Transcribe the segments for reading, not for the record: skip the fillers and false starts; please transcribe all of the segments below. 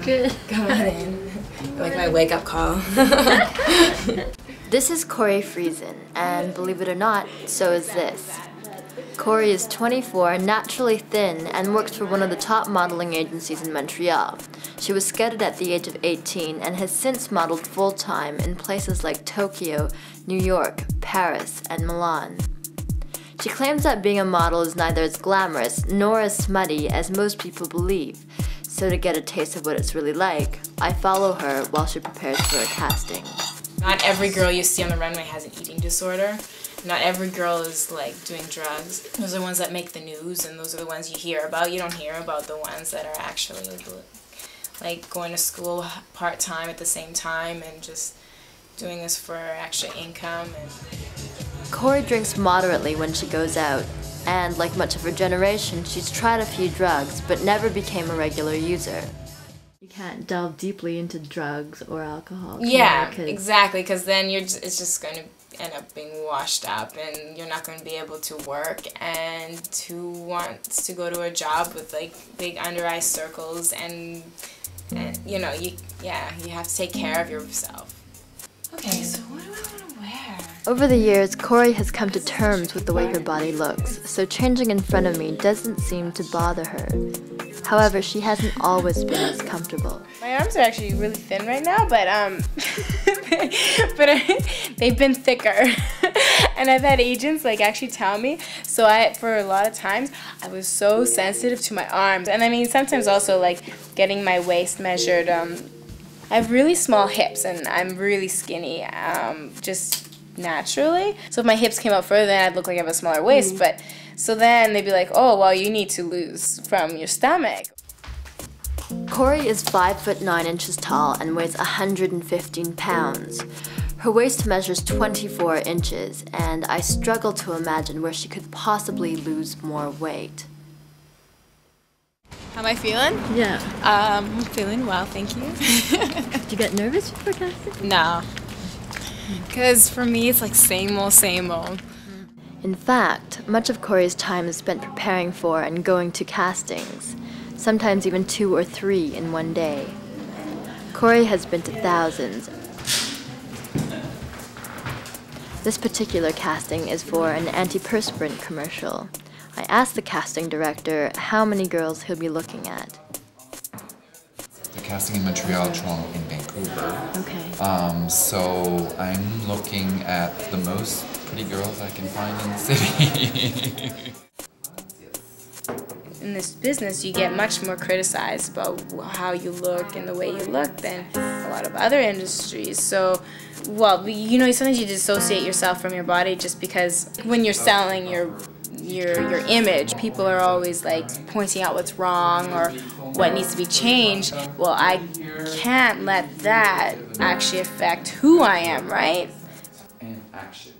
Good. Come on in. Like my wake-up call. This is Corey Friesen, and believe it or not, so is this. Corey is 24, naturally thin, and works for one of the top modeling agencies in Montreal. She was scouted at the age of 18 and has since modeled full-time in places like Tokyo, New York, Paris, and Milan. She claims that being a model is neither as glamorous nor as smutty as most people believe. So to get a taste of what it's really like, I follow her while she prepares for a casting. Not every girl you see on the runway has an eating disorder. Not every girl is like doing drugs. Those are the ones that make the news, and those are the ones you hear about. You don't hear about the ones that are actually like going to school part-time at the same time and just doing this for extra income. Corey drinks moderately when she goes out, and like much of her generation, she's tried a few drugs but never became a regular user. You can't delve deeply into drugs or alcohol. Yeah, exactly, because then it's just going to end up being washed up, and you're not going to be able to work. And who wants to go to a job with like big under eye circles and you know, you have to take care of yourself. Okay, so what do I want to wear? Over the years, Corey has come to terms with the way her body looks, so changing in front of me doesn't seem to bother her. However, she hasn't always been as comfortable. My arms are actually really thin right now, but they've been thicker. And I've had agents like actually tell me, so for a lot of times, I was so sensitive to my arms. And I mean, sometimes also like getting my waist measured. I have really small hips and I'm really skinny, just naturally. So if my hips came out further, then I'd look like I have a smaller waist. But so then they'd be like, oh, well, you need to lose from your stomach. Corey is 5'9" tall and weighs 115 pounds. Her waist measures 24 inches, and I struggle to imagine where she could possibly lose more weight. How am I feeling? Yeah. I'm feeling well, thank you. Did you get nervous before casting? No. Because for me, it's like same old, same old. In fact, much of Corey's time is spent preparing for and going to castings, sometimes even 2 or 3 in one day. Corey has been to thousands. This particular casting is for an antiperspirant commercial. I asked the casting director how many girls he'll be looking at. The casting in Montreal, Toronto, and Vancouver. Okay. So I'm looking at the most pretty girls I can find in the city. In this business, you get much more criticized about how you look and the way you look than a lot of other industries. So, well, you know, sometimes you dissociate yourself from your body just because when you're selling your image, people are always like pointing out what's wrong or what needs to be changed. Well, I can't let that actually affect who I am, right? And action.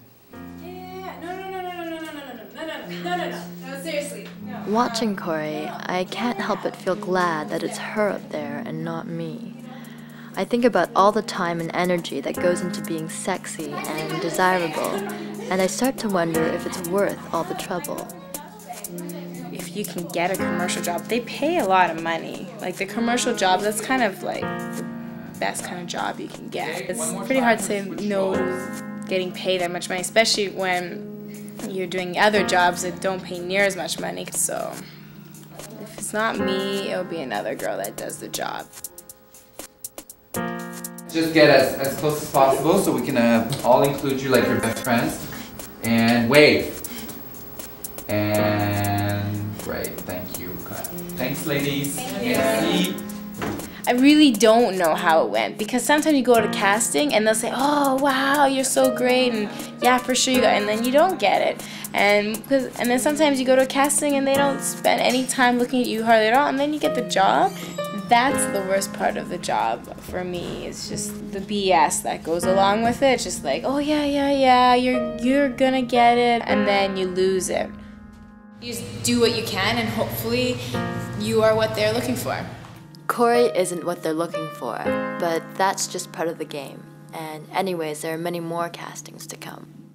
No, seriously. No. Watching Corey, I can't help but feel glad that it's her up there and not me. I think about all the time and energy that goes into being sexy and desirable, and I start to wonder if it's worth all the trouble. If you can get a commercial job, they pay a lot of money. Like the commercial job, that's kind of like the best kind of job you can get. It's pretty hard to say no getting paid that much money, especially when you're doing other jobs that don't pay near as much money. So if it's not me, it'll be another girl that does the job. Just get as close as possible so we can all include you like your best friends. And wave. And great, thank you. Thanks, ladies. Thank you. I really don't know how it went because sometimes you go to casting and they'll say, oh wow, you're so great, and yeah, for sure you got it, and then you don't get it. And then sometimes you go to a casting and they don't spend any time looking at you hardly at all, and then you get the job. That's the worst part of the job for me. It's just the BS that goes along with it. It's just like, oh yeah, you're gonna get it, and then you lose it. You just do what you can and hopefully you are what they're looking for. Corey isn't what they're looking for, but that's just part of the game. And anyways, there are many more castings to come.